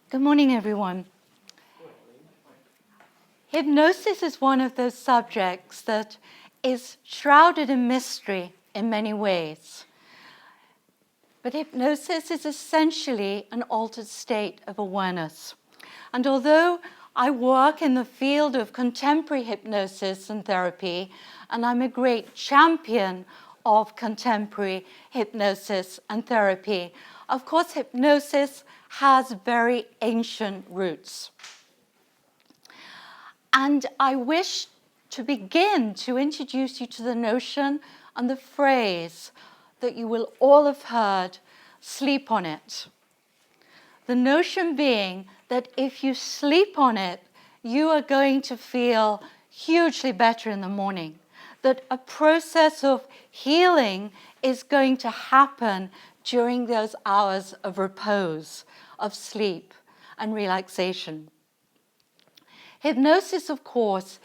Good morning, everyone. Hypnosis is one of those subjects that is shrouded in mystery in many ways. But hypnosis is essentially an altered state of awareness. And although I work in the field of contemporary hypnosis and therapy, and I'm a great champion of contemporary hypnosis and therapy, of course, hypnosis has very ancient roots. And I wish to begin to introduce you to the notion and the phrase that you will all have heard, sleep on it. The notion being that if you sleep on it, you are going to feel hugely better in the morning. That a process of healing is going to happen during those hours of repose, of sleep and relaxation. Hypnosis, of course,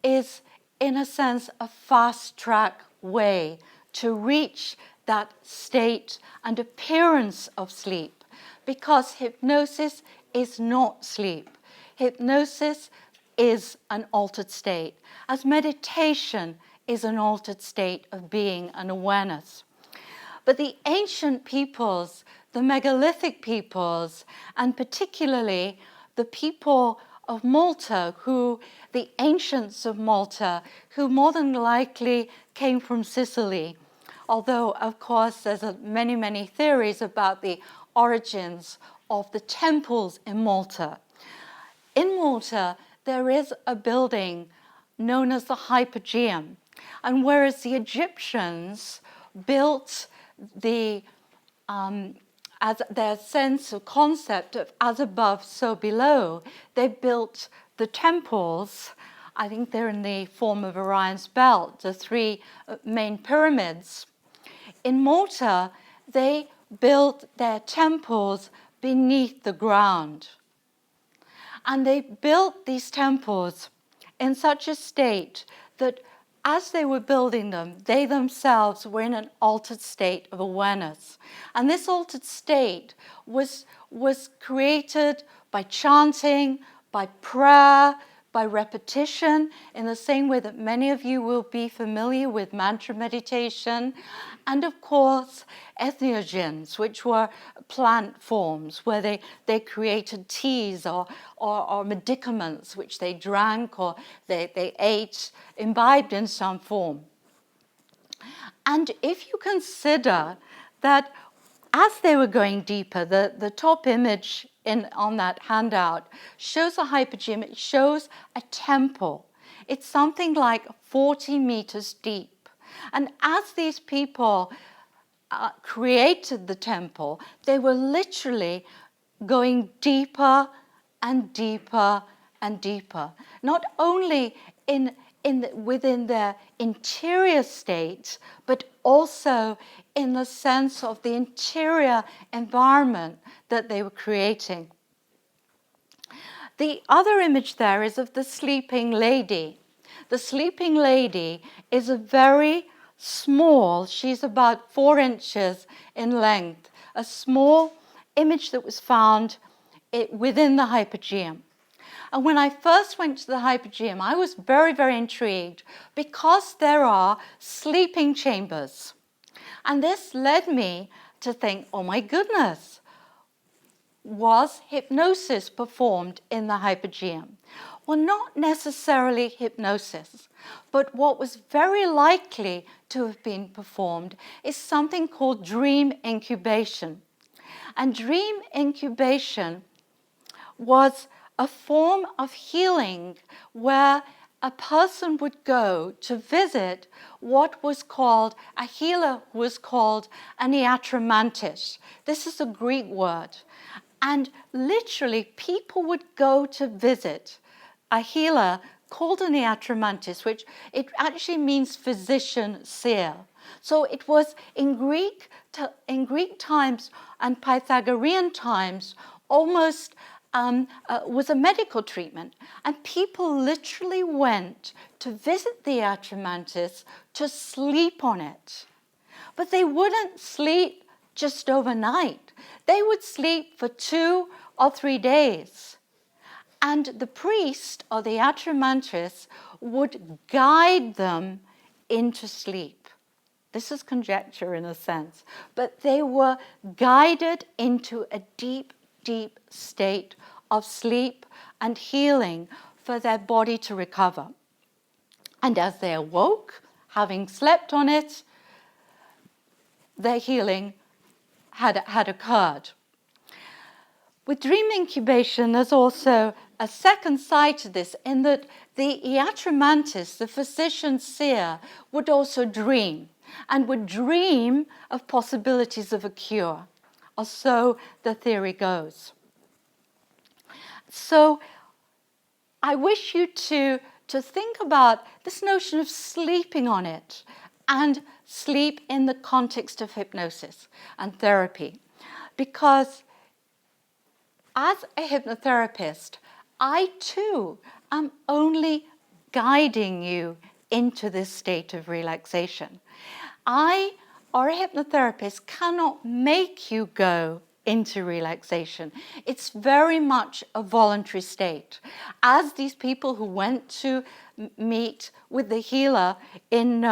is, in a sense, a fast-track way to reach that state and appearance of sleep, because hypnosis is not sleep. Hypnosis is an altered state, as meditation is an altered state of being and awareness. But the ancient peoples, the megalithic peoples, and particularly the people of Malta, the ancients of Malta, who more than likely came from Sicily, although, of course, there's many, many theories about the origins of the temples in Malta. In Malta, there is a building known as the Hypogeum, and whereas the Egyptians built as their sense of concept of as above, so below, they built the temples. I think they're in the form of Orion's belt, the three main pyramids. In Malta, they built their temples beneath the ground. And they built these temples in such a state that as they were building them, they themselves were in an altered state of awareness. And this altered state was created by chanting, by prayer, by repetition, in the same way that many of you will be familiar with mantra meditation, and of course entheogens, which were plant forms where they created teas or medicaments which they drank or they ate, imbibed in some form. And if you consider that as they were going deeper, the top image on that handout shows a hypogeum. It shows a temple. It's something like 40 meters deep. And as these people created the temple, they were literally going deeper and deeper and deeper, not only within their interior state, but also in the sense of the interior environment that they were creating. The other image there is of the sleeping lady. The sleeping lady is a very small, she's about 4 inches in length, a small image that was found within the Hypogeum. And when I first went to the Hypogeum, I was very, very intrigued because there are sleeping chambers. And this led me to think, oh my goodness, was hypnosis performed in the Hypogeum? Well, not necessarily hypnosis, but what was very likely to have been performed is something called dream incubation. And dream incubation was a form of healing where a person would go to visit what was called, a healer was called an iatromantis. This is a Greek word. And literally people would go to visit a healer called an iatromantis, which it actually means physician seer. So it was in Greek times and Pythagorean times almost was a medical treatment, and people literally went to visit the iatromantis to sleep on it. But they wouldn't sleep just overnight. They would sleep for 2 or 3 days. And the priest or the atramantis would guide them into sleep. This is conjecture in a sense, but they were guided into a deep, deep state of sleep and healing for their body to recover. And as they awoke, having slept on it, their healing had occurred. With dream incubation, there's also a second side to this, in that the iatromantis, the physician seer, would also dream, and would dream of possibilities of a cure, or so the theory goes. So I wish you to think about this notion of sleeping on it, and sleep in the context of hypnosis and therapy, because as a hypnotherapist, I too am only guiding you into this state of relaxation. I, or a hypnotherapist, cannot make you go into relaxation. It's very much a voluntary state. As these people who went to meet with the healer in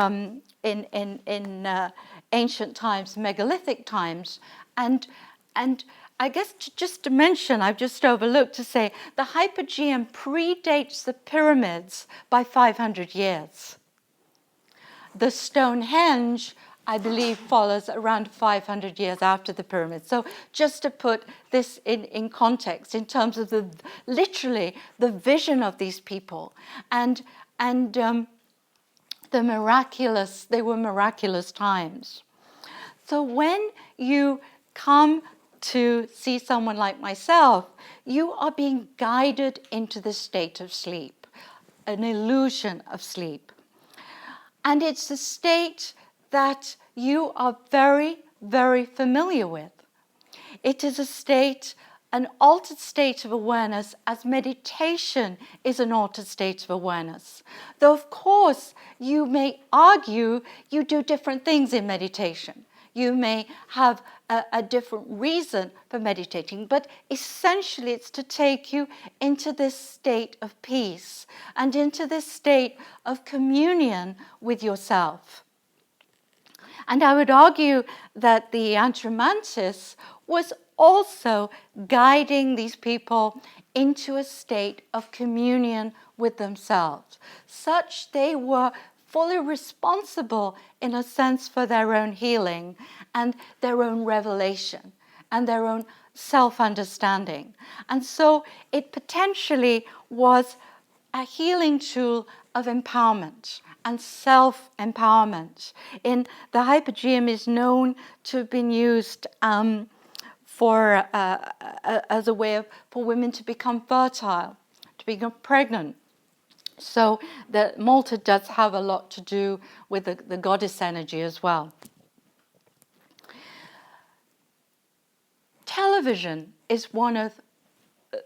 ancient times, megalithic times, and I guess just to mention, I've just overlooked to say, the Hypogeum predates the pyramids by 500 years. The Stonehenge, I believe, follows around 500 years after the pyramids. So just to put this in context, in terms of literally the vision of these people, and they were miraculous times. So when you come to see someone like myself, you are being guided into the state of sleep, an illusion of sleep. And it's a state that you are very, very familiar with. It is a state, an altered state of awareness, as meditation is an altered state of awareness. Though, of course, you may argue you do different things in meditation. You may have a different reason for meditating, but essentially it's to take you into this state of peace and into this state of communion with yourself. And I would argue that the Atramantis was also guiding these people into a state of communion with themselves, such they were fully responsible in a sense for their own healing and their own revelation and their own self-understanding. And so it potentially was a healing tool of empowerment and self-empowerment. In the Hypogeum is known to have been used as a way for women to become fertile, to become pregnant. So the Malta does have a lot to do with the goddess energy as well. Television is one of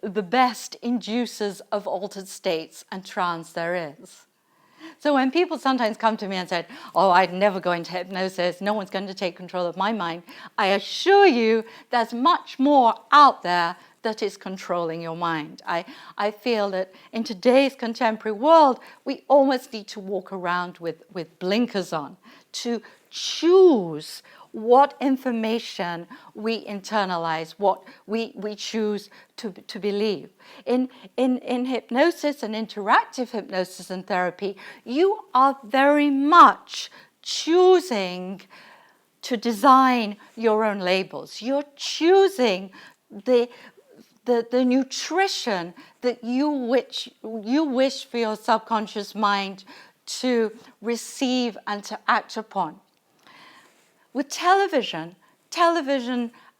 the best inducers of altered states and trance there is. So when people sometimes come to me and say, oh, I'd never go into hypnosis, no one's going to take control of my mind, I assure you there's much more out there that is controlling your mind. I feel that in today's contemporary world, we almost need to walk around with blinkers on to choose what information we internalize, what we choose to believe. In hypnosis and interactive hypnosis and therapy, you are very much choosing to design your own labels. You're choosing the nutrition that you wish for your subconscious mind to receive and to act upon. With television,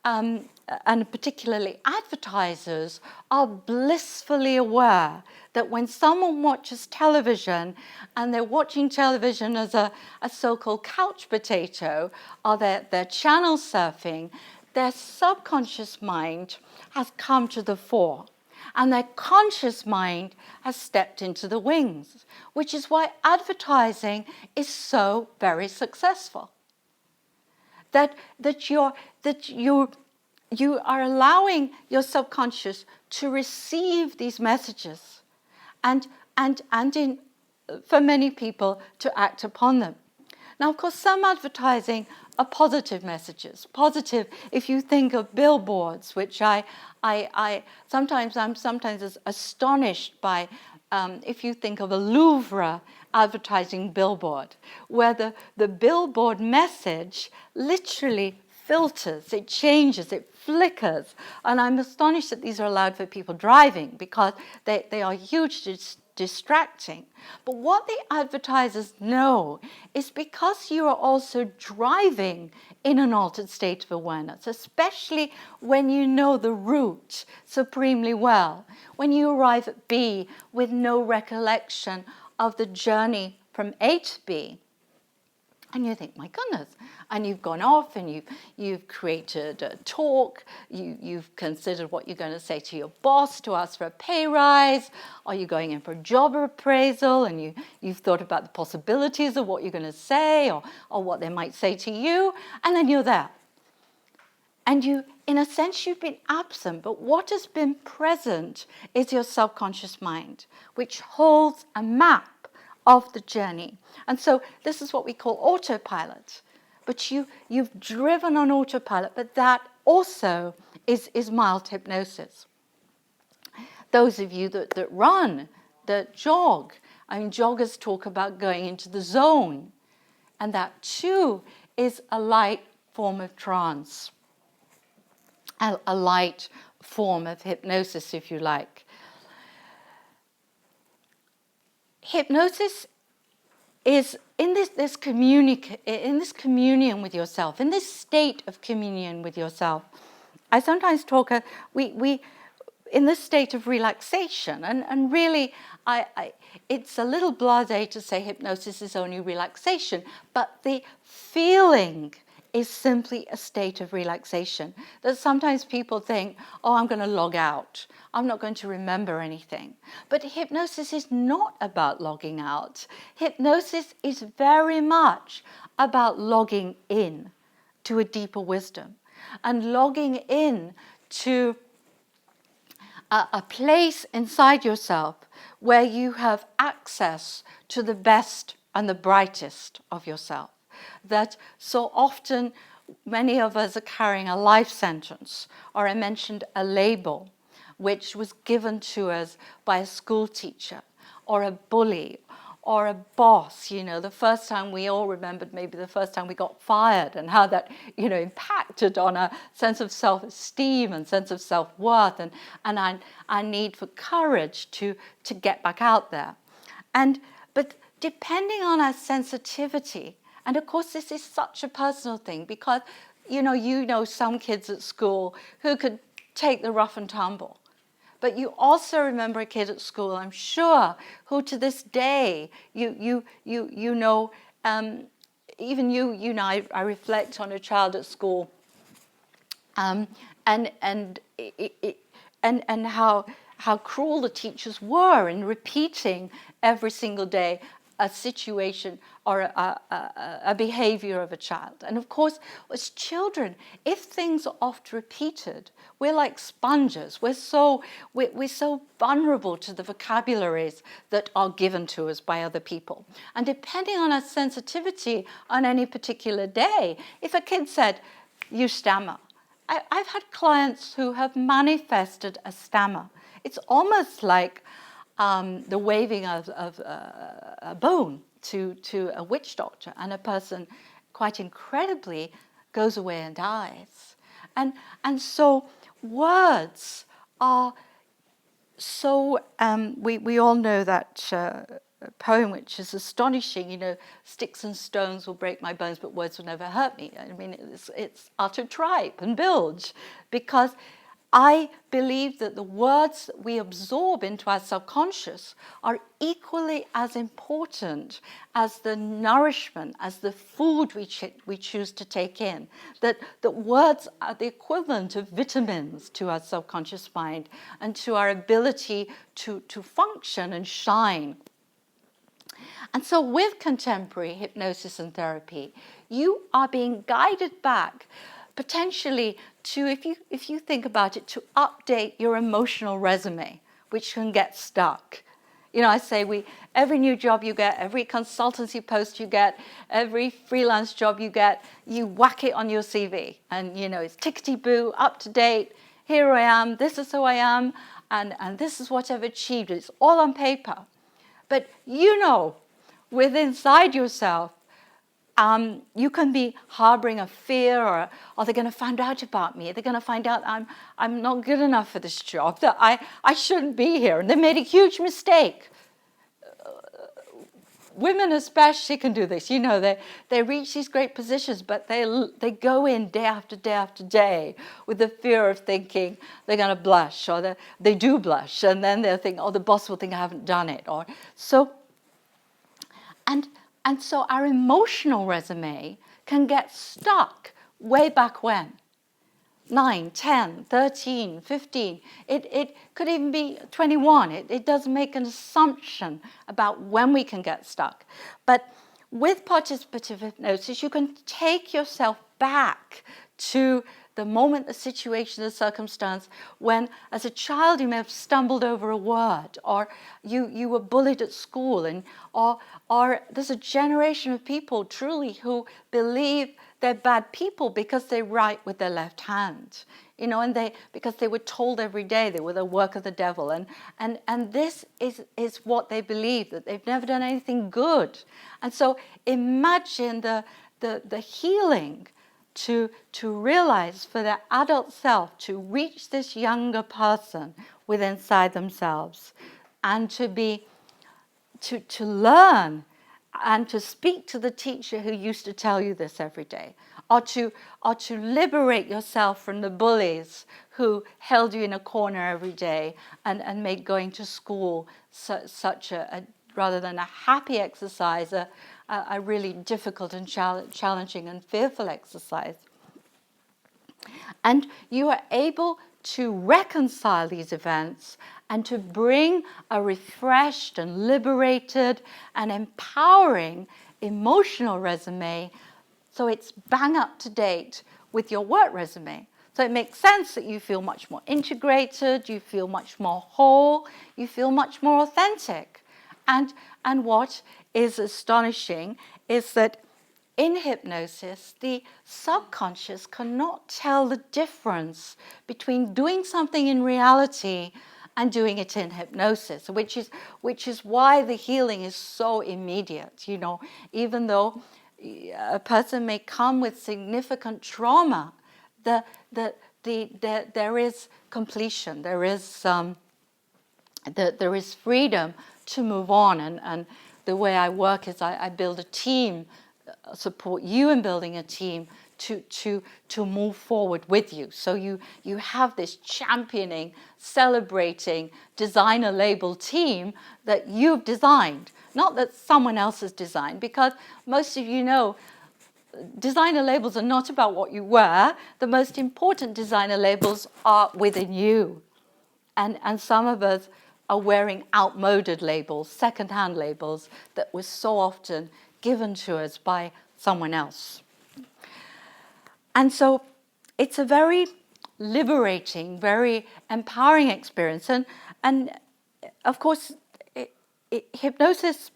and particularly advertisers, are blissfully aware that when someone watches television, and they're watching television as a so-called couch potato, or they're channel surfing, their subconscious mind has come to the fore, and their conscious mind has stepped into the wings, which is why advertising is so very successful. you are allowing your subconscious to receive these messages, and for many people to act upon them. Now, of course, some advertising are positive messages. Positive, if you think of billboards, which I'm sometimes astonished by. If you think of a Louvre advertising billboard, where the billboard message literally filters, it changes, it flickers. And I'm astonished that these are allowed for people driving, because they are hugely distracting. But what the advertisers know is, because you are also driving in an altered state of awareness, especially when you know the route supremely well, when you arrive at B with no recollection of the journey from A to B, and you think, my goodness, and you've gone off and you've created a talk, you've considered what you're going to say to your boss to ask for a pay rise, or you're going in for a job appraisal, and you've thought about the possibilities of what you're going to say, or what they might say to you, and then you're there. And in a sense, you've been absent, but what has been present is your subconscious mind, which holds a map of the journey. And so this is what we call autopilot. But you've driven on autopilot, but that also is mild hypnosis. Those of you that run, that jog, joggers talk about going into the zone. And that too is a light form of trance, a light form of hypnosis, if you like. Hypnosis is in this communion with yourself, in this state of communion with yourself. I sometimes talk we in this state of relaxation, and really it's a little blasé to say hypnosis is only relaxation, but the feeling is simply a state of relaxation. That sometimes people think, oh, I'm going to log out. I'm not going to remember anything. But hypnosis is not about logging out. Hypnosis is very much about logging in to a deeper wisdom, and logging in to a place inside yourself where you have access to the best and the brightest of yourself. That so often many of us are carrying a life sentence, or I mentioned a label, which was given to us by a school teacher or a bully or a boss. The first time, we all remembered maybe the first time we got fired, and how that impacted on a sense of self-esteem and sense of self-worth, and our need for courage to get back out there. But depending on our sensitivity, and of course this is such a personal thing, because some kids at school who could take the rough and tumble. But you also remember a kid at school, I'm sure, who to this day, even I reflect on a child at school, and how cruel the teachers were in repeating every single day a situation or a behavior of a child. And of course, as children, if things are oft repeated, we're like sponges. We're so vulnerable to the vocabularies that are given to us by other people. And depending on our sensitivity on any particular day, if a kid said, "You stammer," I've had clients who have manifested a stammer. It's almost like the waving of a bone to a witch doctor, and a person quite incredibly goes away and dies. And so words are so, we all know that poem, which is astonishing, sticks and stones will break my bones, but words will never hurt me. I mean, it's utter tripe and bilge, because I believe that the words that we absorb into our subconscious are equally as important as the nourishment, as the food we choose to take in. That words are the equivalent of vitamins to our subconscious mind and to our ability to function and shine. And so with contemporary hypnosis and therapy, you are being guided back, potentially to, if you think about it, to update your emotional resume, which can get stuck. You know, I say every new job you get, every consultancy post you get, every freelance job you get, you whack it on your CV. And, you know, it's tickety-boo, up to date, here I am, this is who I am, and this is what I've achieved. It's all on paper. But you know, inside yourself, you can be harboring a fear, or are they going to find out about me? Are they going to find out I'm not good enough for this job, that I shouldn't be here, and they made a huge mistake. Women especially can do this. You know, they reach these great positions, but they go in day after day after day with the fear of thinking they're going to blush, or they do blush, and then they'll think, oh, the boss will think I haven't done it, or so. And so our emotional resume can get stuck way back when. 9, 10, 13, 15. It could even be 21. It does make an assumption about when we can get stuck. But with participative hypnosis, you can take yourself back to the moment, the situation, the circumstance, when as a child you may have stumbled over a word, or you were bullied at school, or there's a generation of people truly who believe they're bad people because they write with their left hand, you know, and because they were told every day they were the work of the devil, and this is what they believe, that they've never done anything good. And so imagine the healing to realize for their adult self to reach this younger person within inside themselves, and to learn and to speak to the teacher who used to tell you this every day, or to liberate yourself from the bullies who held you in a corner every day and made going to school such a rather than a happy exercise, a really difficult and challenging and fearful exercise. And you are able to reconcile these events and to bring a refreshed and liberated and empowering emotional resume, so it's bang up to date with your work resume. So it makes sense that you feel much more integrated, you feel much more whole, you feel much more authentic. And what is astonishing is that in hypnosis, the subconscious cannot tell the difference between doing something in reality and doing it in hypnosis, which is why the healing is so immediate. You know, even though a person may come with significant trauma, there is completion, there is freedom to move on. And the way I work is I build a team, support you in building a team to move forward with you. So you have this championing, celebrating, designer label team that you've designed, not that someone else has designed, because most of you know designer labels are not about what you wear. The most important designer labels are within you. And some of us are wearing outmoded labels, second-hand labels that were so often given to us by someone else. And so it's a very liberating, very empowering experience. And of course, hypnosis,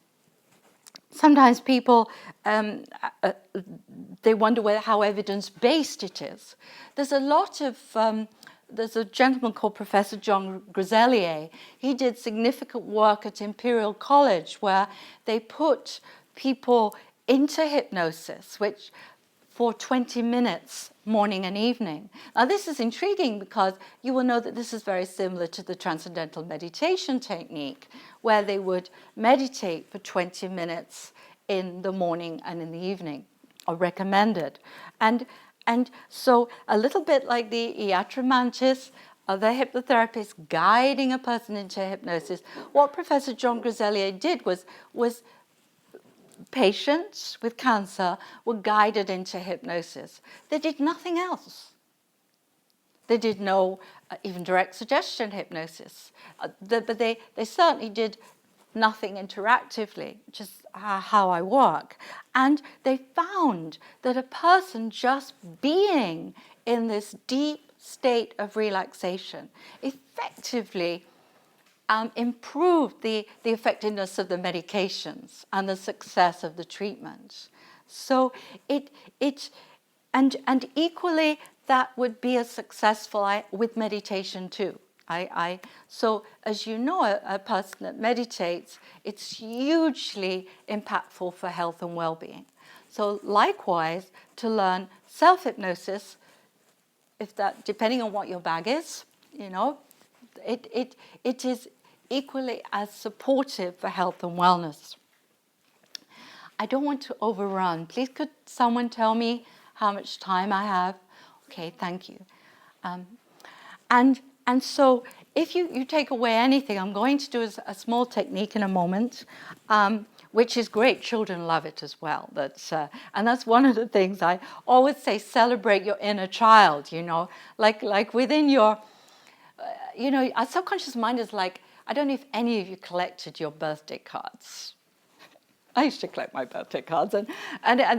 sometimes people, they wonder how evidence-based it is. There's a lot of... there's a gentleman called Professor John Griselier. He did significant work at Imperial College where they put people into hypnosis, which for 20 minutes, morning and evening. Now this is intriguing because you will know that this is very similar to the transcendental meditation technique, where they would meditate for 20 minutes in the morning and in the evening, or recommended. And so a little bit like the iatromantis, the hypnotherapist guiding a person into hypnosis, what Professor John Griselier did was patients with cancer were guided into hypnosis. They did nothing else. They did no even direct suggestion hypnosis, but they certainly did nothing interactively, just how I work. And they found that a person just being in this deep state of relaxation effectively improved the effectiveness of the medications and the success of the treatment. So and equally that would be as successful with meditation too. So as you know, a person that meditates, it's hugely impactful for health and well-being. So likewise, to learn self-hypnosis, if that, depending on what your bag is, you know, it is equally as supportive for health and wellness. I don't want to overrun. Please could someone tell me how much time I have? Okay, thank you. And so if you take away anything, I'm going to do a small technique in a moment, which is great. Children love it as well. And that's one of the things I always say, celebrate your inner child, you know, like within your, you know, our subconscious mind is like, I don't know if any of you collected your birthday cards. I used to collect my birthday cards, and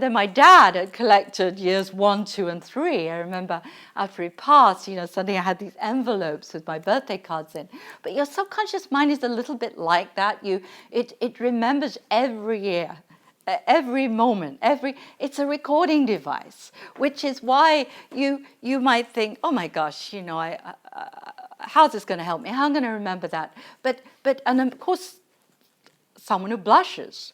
then my dad had collected years 1, 2, and 3. I remember after he passed, you know, suddenly I had these envelopes with my birthday cards in. But your subconscious mind is a little bit like that. It remembers every year, every moment, it's a recording device, which is why you might think, oh my gosh, you know, how's this going to help me? How am I going to remember that? But and of course, someone who blushes.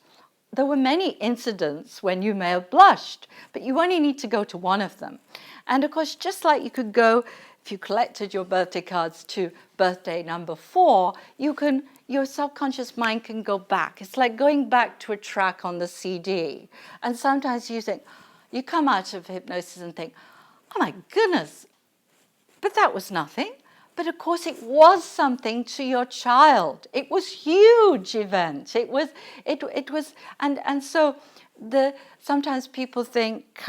There were many incidents when you may have blushed, but you only need to go to one of them. And of course, just like you could go, if you collected your birthday cards to birthday number 4, your subconscious mind can go back. It's like going back to a track on the CD. And sometimes you come out of hypnosis and think, oh my goodness, but that was nothing. But of course, it was something to your child. It was a huge event. It was, and so sometimes people think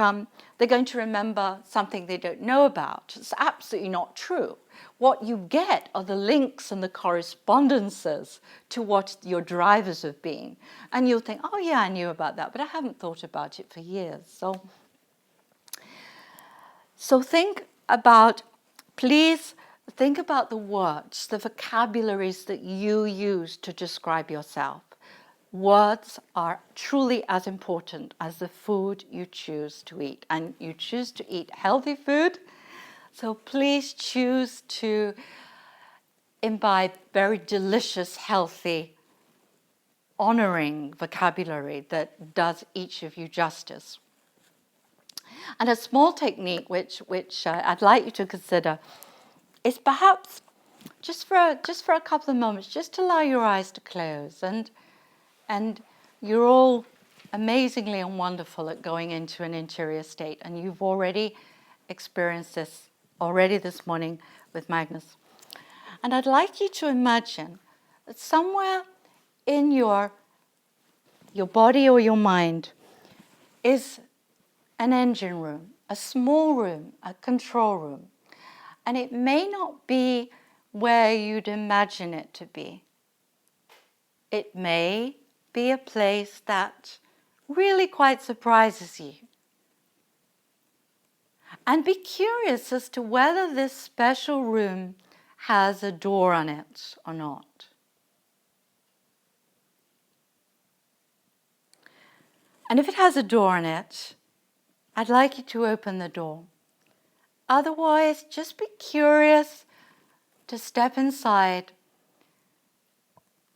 they're going to remember something they don't know about. It's absolutely not true. What you get are the links and the correspondences to what your drivers have been. And you'll think, oh yeah, I knew about that, but I haven't thought about it for years. So please think about the words, the vocabularies that you use to describe yourself. Words are truly as important as the food you choose to eat. And you choose to eat healthy food, so please choose to imbibe very delicious, healthy, honoring vocabulary that does each of you justice. And a small technique which I'd like you to consider is perhaps just for a couple of moments, just allow your eyes to close, and you're all amazingly and wonderful at going into an interior state, and you've already experienced this already this morning with Magnus. And I'd like you to imagine that somewhere in your body or your mind is an engine room, a small room, a control room. And it may not be where you'd imagine it to be. It may be a place that really quite surprises you. And be curious as to whether this special room has a door on it or not. And if it has a door on it, I'd like you to open the door. Otherwise, just be curious to step inside.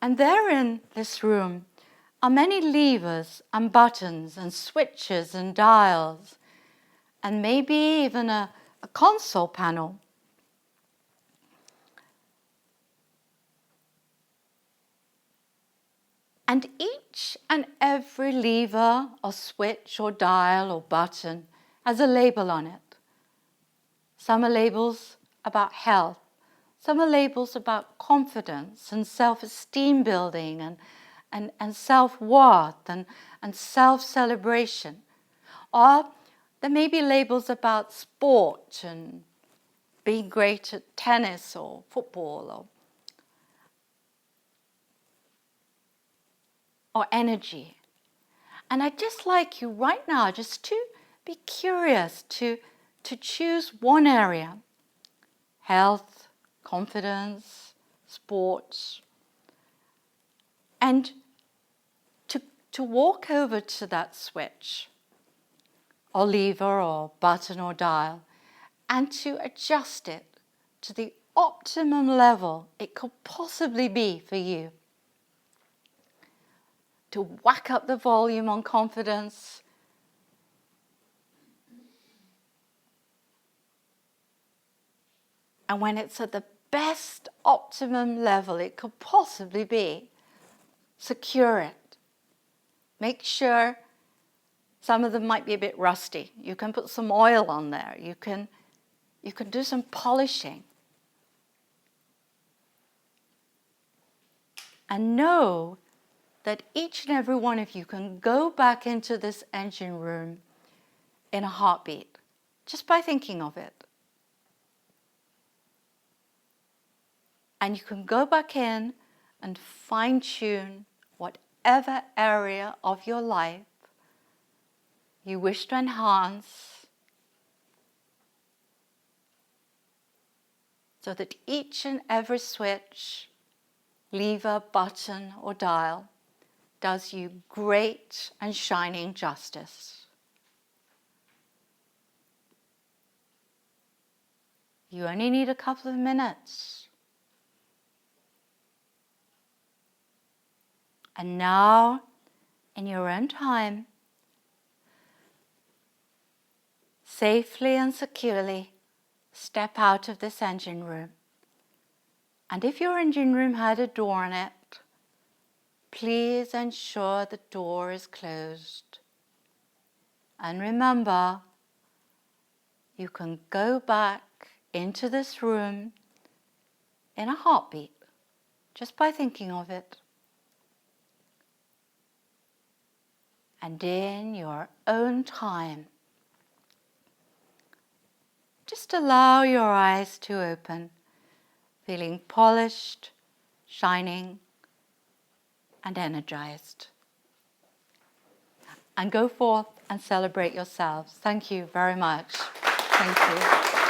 And there in this room are many levers and buttons and switches and dials, and maybe even a console panel. And each and every lever or switch or dial or button has a label on it. Some are labels about health. Some are labels about confidence and self-esteem building and self-worth and self-celebration. Or there may be labels about sport and being great at tennis or football. or energy. And I'd just like you right now just to be curious, to choose one area: health, confidence, sports, and to walk over to that switch or lever or button or dial and to adjust it to the optimum level it could possibly be for you. To whack up the volume on confidence, and when it's at the best optimum level it could possibly be, secure it. Make sure some of them might be a bit rusty. You can put some oil on there. You can do some polishing. And know that each and every one of you can go back into this engine room in a heartbeat, just by thinking of it. And you can go back in and fine-tune whatever area of your life you wish to enhance, so that each and every switch, lever, button, or dial does you great and shining justice. You only need a couple of minutes. And now, in your own time, safely and securely step out of this engine room. And if your engine room had a door in it, please ensure the door is closed. And remember, you can go back into this room in a heartbeat, just by thinking of it. And in your own time, just allow your eyes to open, feeling polished, shining, and energized. And go forth and celebrate yourselves. Thank you very much. Thank you.